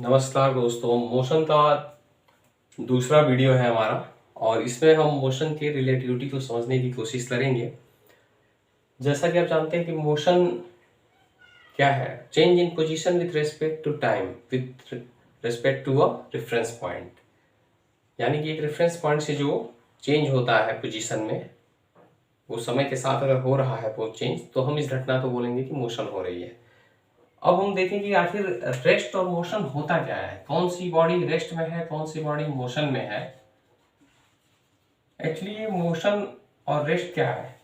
नमस्कार दोस्तों, मोशन का दूसरा वीडियो है हमारा और इसमें हम मोशन के रिलेटिविटी को समझने की कोशिश करेंगे। जैसा कि आप जानते हैं कि मोशन क्या है? Change in position with respect to time with respect to a reference point. यानी कि एक रेफरेंस पॉइंट से जो चेंज होता है पोजीशन में, वो समय के साथ अगर हो रहा है वो चेंज, तो हम इस घटना को बोलेंगे कि मोशन हो रही है। अब हम देखें कि आखिर रेस्ट और मोशन होता क्या है, कौन सी बॉडी रेस्ट में है, कौन सी बॉडी मोशन में है। एक्चुअली ये मोशन और रेस्ट क्या है,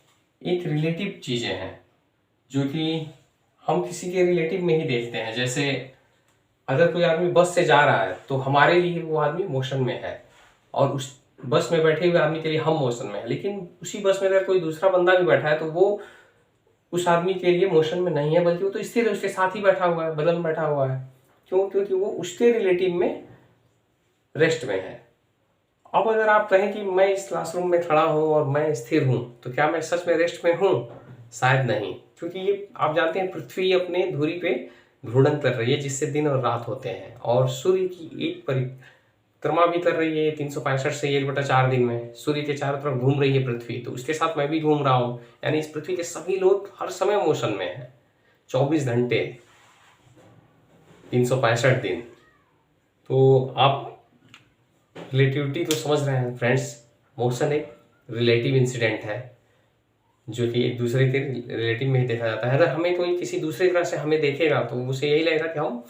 एक रिलेटिव चीजें हैं जो कि हम किसी के रिलेटिव में ही देखते हैं। जैसे अगर कोई आदमी बस से जा रहा है तो हमारे लिए वो आदमी मोशन में है और उस बस में बैठे हुए आदमी के लिए हम मोशन में है। लेकिन उसी बस में अगर कोई दूसरा बंदा भी बैठा है तो वो उस आदमी के लिए मोशन में नहीं है, बल्कि वो तो स्थिर है, उसके साथ ही बैठा हुआ है, बगल में बैठा हुआ है। क्यों? क्योंकि वो उसके रिलेटिव में रेस्ट में है। अब अगर आप कहें कि मैं इस क्लासरूम में खड़ा हूं और मैं स्थिर हूं, तो क्या मैं सच में रेस्ट में हूं? शायद नहीं, क्योंकि ये आप जानते हैं पृथ्वी अपने धुरी पे घूर्णन कर रही है, जिससे दिन और रात होते हैं, और सूर्य की एक परिक्रमा भी कर रही है 365 से 1/4 दिन में। सूर्य के चारों तरफ घूम रही है पृथ्वी, तो उसके साथ मैं भी घूम रहा हूँ। यानी इस पृथ्वी के सभी लोग हर समय मोशन में है, 24 घंटे 365 दिन। तो आप रिलेटिविटी तो समझ रहे हैं फ्रेंड्स। मोशन एक रिलेटिव इंसिडेंट है जो कि एक दूसरे के रिलेटिव में ही देखा जाता है। अगर हमें कोई किसी दूसरी तरह से हमें देखेगा तो उसे यही लगेगा कि हम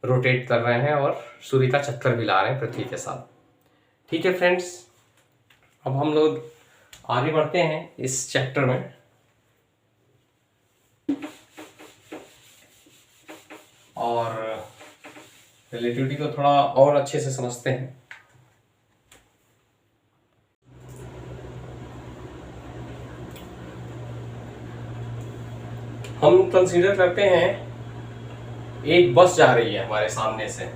रोटेट कर रहे हैं और सूर्य का चक्कर भी ला रहे हैं पृथ्वी के साथ। ठीक है फ्रेंड्स, अब हम लोग आगे बढ़ते हैं इस चैप्टर में और रिलेटिविटी को थोड़ा और अच्छे से समझते हैं। हम कंसीडर करते हैं एक बस जा रही है हमारे सामने से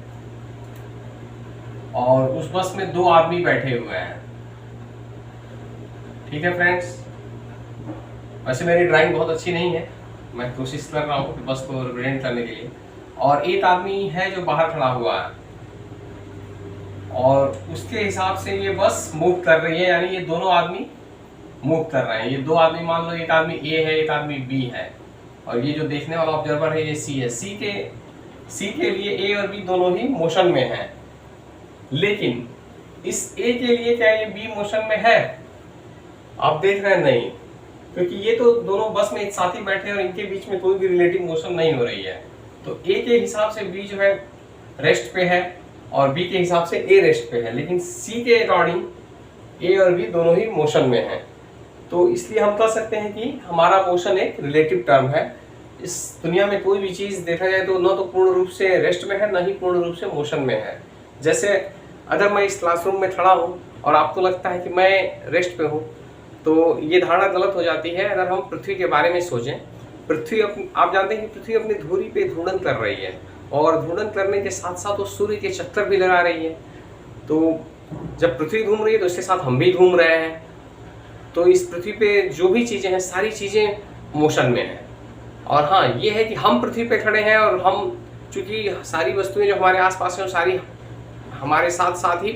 और उस बस में 2 आदमी बैठे हुए हैं। ठीक है फ्रेंड्स, वैसे मेरी ड्राइंग बहुत अच्छी नहीं है, मैं कोशिश कर रहा हूँ कि बस को रिप्रेजेंट करने के लिए। और एक आदमी है जो बाहर खड़ा हुआ है और उसके हिसाब से ये बस मूव कर रही है, यानी ये दोनों आदमी मूव कर रहे हैं। ये 2 आदमी, मान लो एक आदमी ए है, एक आदमी बी है, और ये जो देखने वाला ऑब्जर्वर है ये सी है। सी के लिए ए और बी दोनों ही मोशन में हैं। लेकिन इस ए के लिए क्या ये बी मोशन में है? आप देख रहे हैं नहीं, क्योंकि ये तो दोनों बस में एक साथ ही बैठे हैं और इनके बीच में कोई भी रिलेटिव मोशन नहीं हो रही है। तो ए के हिसाब से बी जो है रेस्ट पे है और बी के हिसाब से ए रेस्ट पे है, लेकिन सी के अकॉर्डिंग ए और बी दोनों ही मोशन में हैं। तो इसलिए हम कह सकते हैं कि हमारा मोशन एक रिलेटिव टर्म है। इस दुनिया में कोई भी चीज देखा जाए तो न तो पूर्ण रूप से रेस्ट में है, न ही पूर्ण रूप से मोशन में है। जैसे अगर मैं इस क्लासरूम में खड़ा हूँ और आपको लगता है कि मैं रेस्ट पे हूँ, तो ये धारणा गलत हो जाती है। अगर हम पृथ्वी के बारे में सोचें, आप जानते हैं कि पृथ्वी अपनी धुरी पे घूर्णन कर रही है और घूर्णन करने के साथ साथ वो सूर्य के चक्कर भी लगा रही है। तो जब पृथ्वी घूम रही है तो उसके साथ हम भी घूम रहे हैं। तो इस पृथ्वी पे जो भी चीजें हैं, सारी चीजें मोशन में हैं। और हाँ, ये है कि हम पृथ्वी पे खड़े हैं और हम, चूंकि सारी वस्तुएं जो हमारे आसपास हैं वो सारी हमारे साथ साथ ही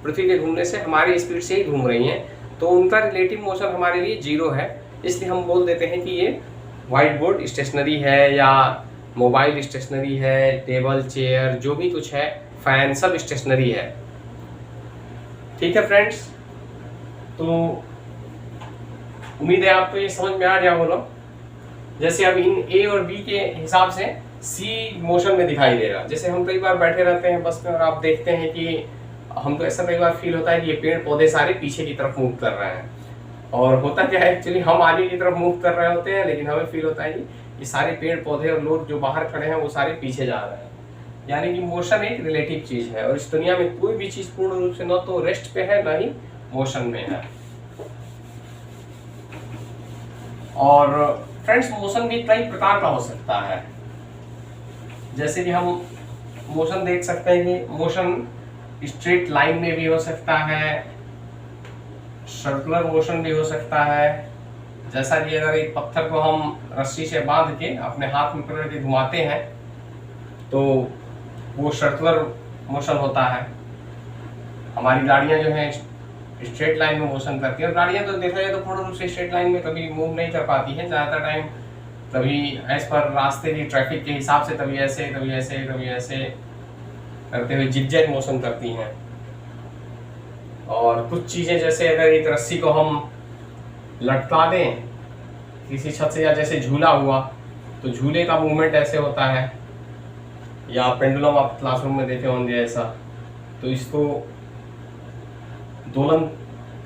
पृथ्वी के घूमने से हमारी स्पीड से ही घूम रही हैं, तो उनका रिलेटिव मोशन हमारे लिए 0 है। इसलिए हम बोल देते हैं कि ये व्हाइट बोर्ड स्टेशनरी है, या मोबाइल स्टेशनरी है, टेबल चेयर जो भी कुछ है, फैन, सब स्टेशनरी है। ठीक है फ्रेंड्स, तो उम्मीद है आपको ये समझ में आ गया होगा। जैसे अब इन ए और बी के हिसाब से सी मोशन में दिखाई देगा। जैसे हम कई बार बैठे रहते हैं बस में और आप देखते हैं कि हमको ऐसा कई बार फील होता है कि ये पेड़ पौधे सारे पीछे की तरफ मूव कर रहे हैं, और होता क्या है, एक्चुअली हम आगे की तरफ मूव कर रहे होते हैं, लेकिन हमें फील होता है कि ये सारे पेड़ पौधे और लोग जो बाहर खड़े हैं वो सारे पीछे जा रहे हैं। यानी कि मोशन एक रिलेटिव चीज है और इस दुनिया में कोई भी चीज पूर्ण रूप से न तो रेस्ट पे है न ही मोशन में है। और फ्रेंड्स, मोशन भी कई प्रकार का हो सकता है। जैसे कि हम मोशन देख सकते हैं कि मोशन स्ट्रेट लाइन में भी हो सकता है, सर्कुलर मोशन भी हो सकता है। जैसा कि अगर एक पत्थर को हम रस्सी से बांध के अपने हाथ में पकड़ के घुमाते हैं तो वो सर्कुलर मोशन होता है। हमारी गाड़ियाँ जो हैं स्ट्रेट लाइन में मोशन करती है, और गाड़ियाँ तो देखा जाए तो पूर्ण रूप से स्ट्रेट लाइन में कभी मूव नहीं कर पाती हैं, ज़्यादातर टाइम कभी एज पर रास्ते की ट्रैफिक के हिसाब से कभी ऐसे कभी ऐसे कभी ऐसे करते हुए जिगजैग मोशन करती हैं। और कुछ चीज़ें जैसे अगर एक रस्सी को हम लटका दें किसी छत से, या जैसे झूला हुआ तो झूले का मूवमेंट ऐसे होता है, या पेंडुलम आप क्लासरूम में देखे होंगे ऐसा, तो इसको दोलन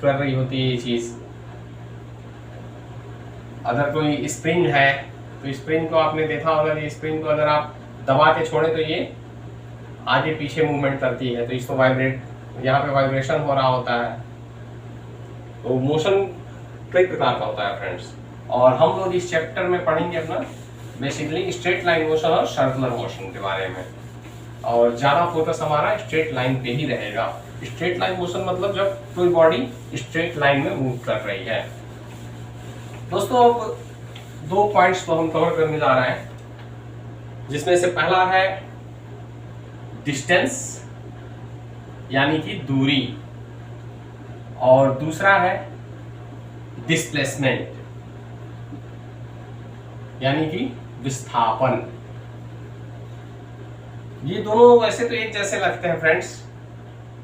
कर रही होती है ये चीज़। अगर कोई स्प्रिंग है तो स्प्रिंग को आपने देखा होगा कि स्प्रिंग को अगर आप दबा के छोड़े तो ये आगे पीछे मूवमेंट करती है, तो इसको वाइब्रेट, यहाँ पे वाइब्रेशन हो रहा होता है। तो मोशन कई प्रकार का होता है फ्रेंड्स, और हम लोग इस चैप्टर में पढ़ेंगे अपना बेसिकली स्ट्रेट लाइन मोशन और सर्कुलर मोशन के बारे में, और ज़्यादा फोकस हमारा स्ट्रेट लाइन पे ही रहेगा। स्ट्रेट लाइन मोशन मतलब जब कोई बॉडी स्ट्रेट लाइन में मूव कर रही है। दोस्तों अब 2 पॉइंट्स को हम कवर करने जा रहे हैं, जिसमें से पहला है डिस्टेंस यानी कि दूरी, और दूसरा है डिस्प्लेसमेंट यानी कि विस्थापन। ये दोनों वैसे तो एक जैसे लगते हैं फ्रेंड्स,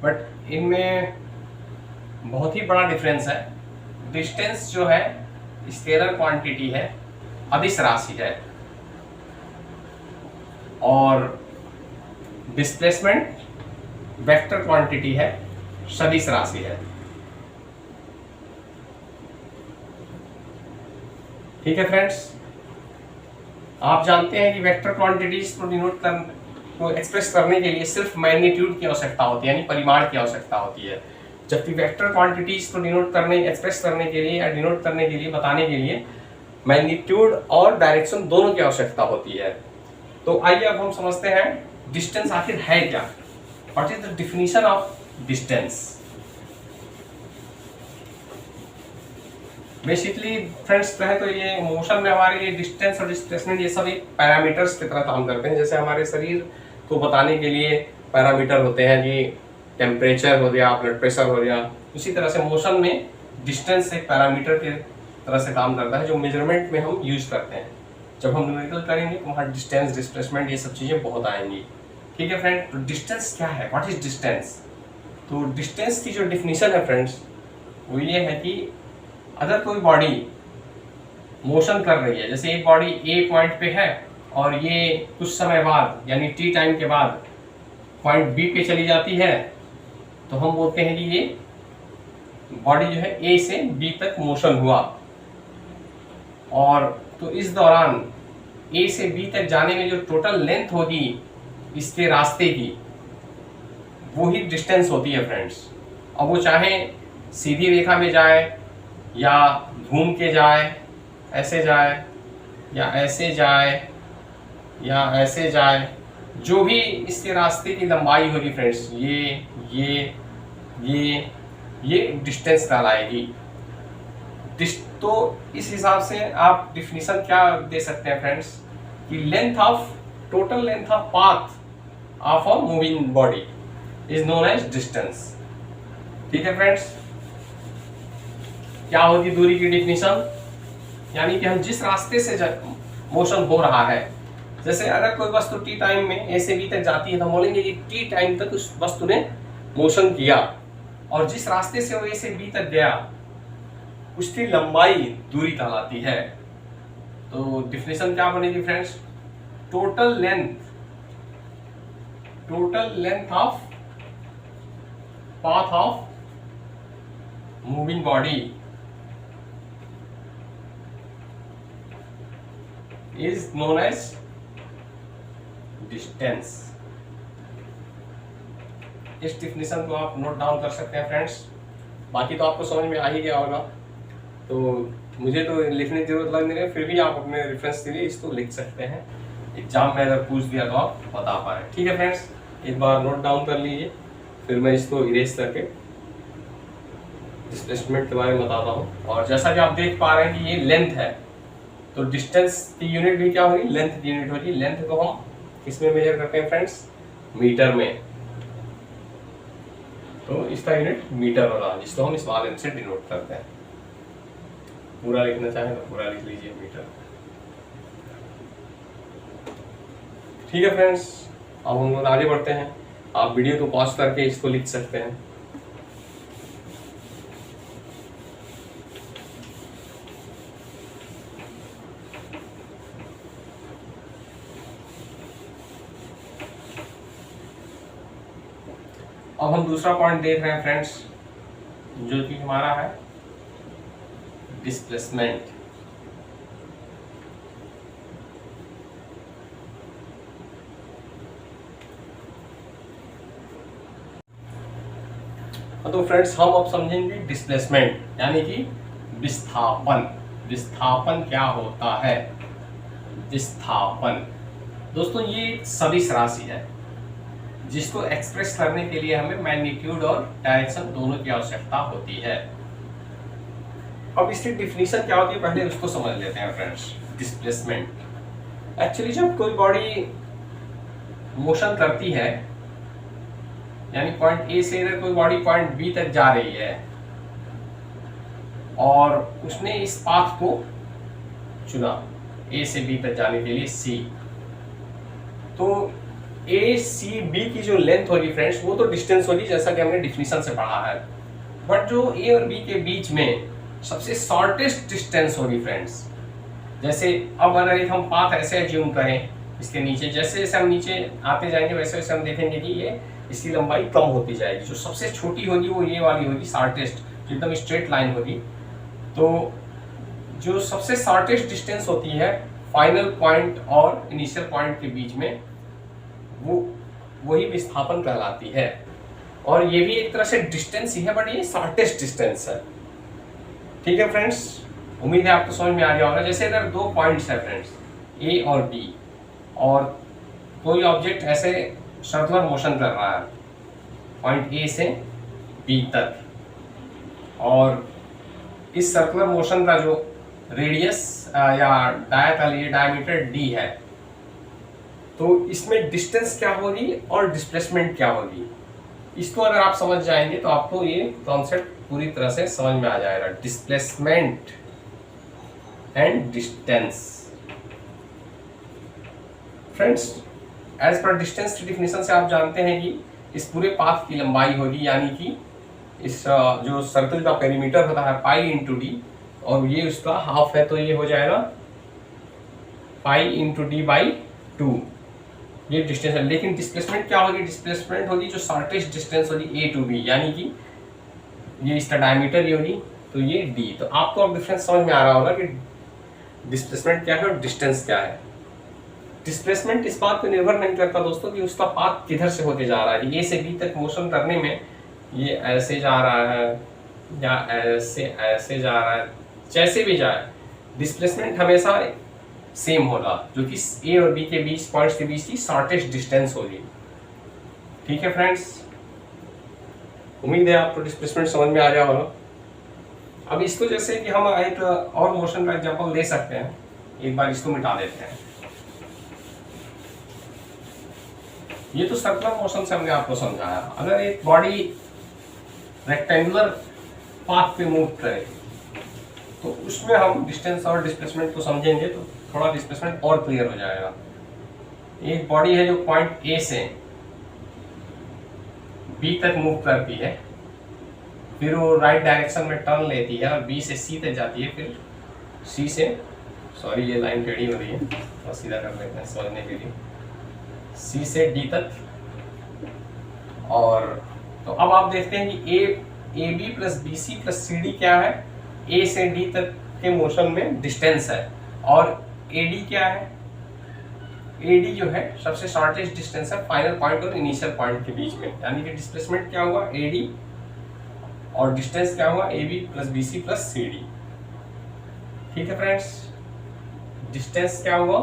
बट इनमें बहुत ही बड़ा डिफरेंस है। डिस्टेंस जो है स्केलर क्वांटिटी है, अदिश राशि है, और डिस्प्लेसमेंट वेक्टर क्वांटिटी है, सदिश राशि है। ठीक है फ्रेंड्स, आप जानते हैं कि वेक्टर क्वांटिटीज को डिनोट को एक्सप्रेस करने के लिए सिर्फ मैग्नीट्यूड की आवश्यकता होती है, यानी परिमाण की आवश्यकता होती है, जबकि वेक्टर क्वांटिटीज को डिनोट करने, एक्सप्रेस करने के लिए या डिनोट करने के लिए, बताने के लिए मैग्नीट्यूड और डायरेक्शन दोनों की आवश्यकता होती है। तो आइए अब हम समझते हैं डिस्टेंस आखिर है क्या, what is the definition of distance. Basically friends कहे तो ये मोशन में हमारे लिए डिस्टेंस और डिस्प्लेसमेंट ये सब एक पैरामीटर्स की तरह काम करते हैं। जैसे हमारे शरीर को बताने के लिए पैरामीटर होते हैं कि टेम्परेचर हो गया, ब्लड प्रेशर हो गया, उसी तरह से मोशन में डिस्टेंस एक पैरामीटर के तरह से काम करता है, जो मेजरमेंट में हम यूज करते हैं। जब हम न्यूमेरिकल करेंगे तो वहाँ डिस्टेंस, डिस्प्लेसमेंट ये सब चीज़ें बहुत आएंगी। ठीक है फ्रेंड, तो डिस्टेंस क्या है, व्हाट इज डिस्टेंस। तो डिस्टेंस की जो डिफिनीशन है फ्रेंड्स वो ये है कि अगर कोई बॉडी मोशन कर रही है, जैसे एक बॉडी ए पॉइंट पे है और ये कुछ समय बाद यानी टी टाइम के बाद पॉइंट बी पे चली जाती है, तो हम बोलते हैं कि ये बॉडी जो है ए से बी तक मोशन हुआ। और तो इस दौरान ए से बी तक जाने में जो टोटल लेंथ होगी इसके रास्ते की, वो ही डिस्टेंस होती है फ्रेंड्स। अब वो चाहे सीधी रेखा में जाए या घूम के जाए, ऐसे जाए या ऐसे जाए या ऐसे जाए, जो भी इसके रास्ते की लंबाई होगी फ्रेंड्स, ये डिस्टेंस कहलाएगी। तो इस हिसाब से आप डिफिनीशन क्या दे सकते हैं फ्रेंड्स कि total length of path of a moving body is known as distance. ठीक है फ्रेंड्स, क्या होगी दूरी की डिफिनीशन, यानी कि हम जिस रास्ते से मोशन हो रहा है, जैसे अगर कोई वस्तु टी टाइम में ए से बी तक जाती है तो हम बोलेंगे कि टी टाइम तक उस वस्तु ने मोशन किया, और जिस रास्ते से वो ए से बी तक गया उसकी लंबाई दूरी कहलाती है। तो डिफिनेशन क्या बनेगी friends, total length of path of moving body is known as distance. इस डिफिनेशन को आप नोट डाउन कर सकते हैं फ्रेंड्स। बाकी तो आपको समझ में आ ही गया होगा, तो मुझे तो लिखने की जरूरत लग नहीं है, फिर भी आप अपने रेफरेंस के लिए इसको लिख सकते हैं। एग्जाम में अगर पूछ दिया तो आप बता पाए। ठीक है फ्रेंड्स, एक बार नोट डाउन कर लीजिए, फिर मैं इसको इरेज करके डिस्प्लेसमेंट के बारे में बताता हूँ। और जैसा कि आप देख पा रहे हैं कि ये लेंथ है, तो डिस्टेंस की यूनिट भी क्या होगी, लेंथ की यूनिट होगी। लेंथ को हम किस में मेजर करते हैं फ्रेंड्स, मीटर में, तो इसका यूनिट मीटर होगा, जिसको हम स्मॉल एम से डिनोट करते हैं। पूरा लिखना चाहें तो पूरा लिख लीजिए मीटर। ठीक है फ्रेंड्स, अब हम लोग आगे बढ़ते हैं। आप वीडियो को पॉज करके इसको लिख सकते हैं। अब हम दूसरा पॉइंट देख रहे हैं फ्रेंड्स, जो कि हमारा है डिस्प्लेसमेंट। तो फ्रेंड्स हम अब समझेंगे डिस्प्लेसमेंट, यानी कि विस्थापन। विस्थापन क्या होता है? विस्थापन दोस्तों ये एक सदिश राशि है जिसको एक्सप्रेस करने के लिए हमें मैग्नीट्यूड और डायरेक्शन दोनों की आवश्यकता होती है। अब इसकी डिफिनीशन क्या होती है पहले उसको समझ लेते हैं फ्रेंड्स। डिस्प्लेसमेंट एक्चुअली जब कोई बॉडी मोशन करती है, यानी पॉइंट ए से अगर कोई बॉडी पॉइंट बी तक जा रही है और उसने इस पाथ को चुना ए से बी तक जाने के लिए सी, तो ए सी बी की जो लेंथ होगी फ्रेंड्स वो तो डिस्टेंस होगी जैसा कि हमने डिफिनीशन से पढ़ा है, बट जो ए और बी के बीच में सबसे शॉर्टेस्ट डिस्टेंस होगी फ्रेंड्स। जैसे अब अगर एक हम पाथ ऐसे एज्यूम करें, इसके नीचे जैसे जैसे हम नीचे आते जाएंगे वैसे वैसे हम देखेंगे कि ये इसकी लंबाई कम होती जाएगी। जो सबसे छोटी होगी वो ये वाली होगी, शॉर्टेस्ट, जो एकदम स्ट्रेट लाइन होगी। तो जो सबसे शॉर्टेस्ट डिस्टेंस होती है फाइनल पॉइंट और इनिशियल पॉइंट के बीच में, वो वही विस्थापन कहलाती है। और ये भी एक तरह से डिस्टेंस ही है, बट ये शॉर्टेस्ट डिस्टेंस है। ठीक है फ्रेंड्स, उम्मीद है आपको समझ में आ गया होगा। जैसे अगर दो पॉइंट्स है फ्रेंड्स ए और बी, और कोई ऑब्जेक्ट ऐसे सर्कुलर मोशन कर रहा है पॉइंट ए से बी तक, और इस सर्कुलर मोशन का जो रेडियस या डायमीटर डी है, तो इसमें डिस्टेंस क्या होगी और डिस्प्लेसमेंट क्या होगी, इसको अगर आप समझ जाएंगे तो आपको ये कॉन्सेप्ट पूरी तरह से समझ में आ जाएगा। Displacement and distance friends, as per distance की डिफिनेशन से आप जानते हैं कि इस पूरे पाथ की लंबाई होगी, यानी कि इस जो सर्कल का पेरीमीटर होता है पाई इंटू डी, और ये उसका हाफ है, तो ये हो जाएगा पाई इंटू डी बाई 2, ये डिस्टेंस है। लेकिन डिस्प्लेसमेंट क्या होगी? डिस्प्लेसमेंट होगी जो शॉर्टेस्ट डिस्टेंस होगी ए टू बी, यानी कि ये इसका डायमीटर ही होगी, तो ये डी। तो आपको अब डिफरेंस समझ में आ रहा होगा कि डिस्प्लेसमेंट क्या है और डिस्टेंस क्या है। डिस्प्लेसमेंट इस बात पर निर्भर नहीं करता दोस्तों कि उसका पाथ किधर से होते जा रहा है। ए से बी तक मोशन करने में ये ऐसे जा रहा है या ऐसे जा रहा है, जैसे भी जाए डिस्प्लेसमेंट हमेशा सेम होगा, जो कि ए और बी के बीच पॉइंट्स के बीच की शॉर्टेस्ट डिस्टेंस होगी। ठीक है फ्रेंड्स, उम्मीद है आपको डिस्प्लेसमेंट समझ में आ गया होगा। अब इसको जैसे कि हम एक और मोशन का एग्जांपल ले सकते हैं, एक बार इसको मिटा देते हैं। ये तो सर्कुलर मोशन से हमने आपको समझाया। अगर एक बॉडी रेक्टेंगुलर पाथ पे मूव करे तो उसमें हम डिस्टेंस और डिस्प्लेसमेंट को समझेंगे तो थोड़ा डिस्प्लेसमेंट और क्लियर हो जाएगा। एक बॉडी है जो पॉइंट ए से बी तक मूव करती है, फिर वो राइट डायरेक्शन में टर्न लेती है और बी से सी तक जाती है, फिर सी से, सॉरी ये लाइन टेढ़ी हो रही है, तो सीधा कर लेते हैं समझने के लिए, सी से डी तक। और तो अब आप देखते हैं कि A B plus B C plus C D क्या है? ए से डी तक के मोशन में डिस्टेंस है, और ए डी क्या है? ए डी जो है सबसे शॉर्टेस्ट डिस्टेंस है फाइनल पॉइंट और इनिशियल पॉइंट के बीच में, यानी कि डिस्प्लेसमेंट क्या हुआ? ए डी, और डिस्टेंस क्या हुआ? A B plus B C plus C D. ठीक है फ्रेंड्स, डिस्टेंस क्या हुआ?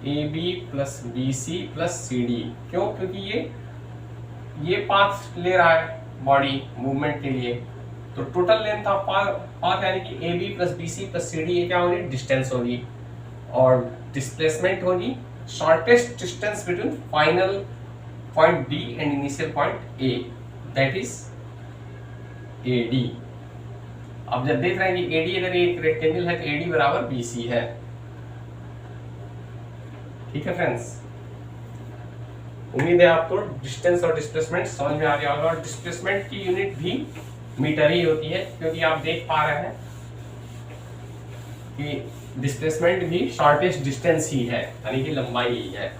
A B plus B C plus C D. क्यों? क्योंकि ये पाथ ले रहा है बॉडी मूवमेंट के लिए, तो टोटल लेंथ ऑफ पाथ यानी कि A B plus B C plus C D, ये क्या होगी? डिस्टेंस होगी, और डिस्प्लेसमेंट होगी shortest distance between final point D and initial point A, that is AD। अब जब देख रहे हैं कि AD अगर एक रेक्टेंगल है तो AD बराबर BC है। ठीक है फ्रेंड्स, उम्मीद है आपको डिस्टेंस और डिस्प्लेसमेंट समझ में आ गया होगा। और डिस्प्लेसमेंट की यूनिट भी मीटर ही होती है, क्योंकि आप देख पा रहे हैं कि डिस्प्लेसमेंट भी शॉर्टेस्ट डिस्टेंस ही है, यानी कि लंबाई ही है।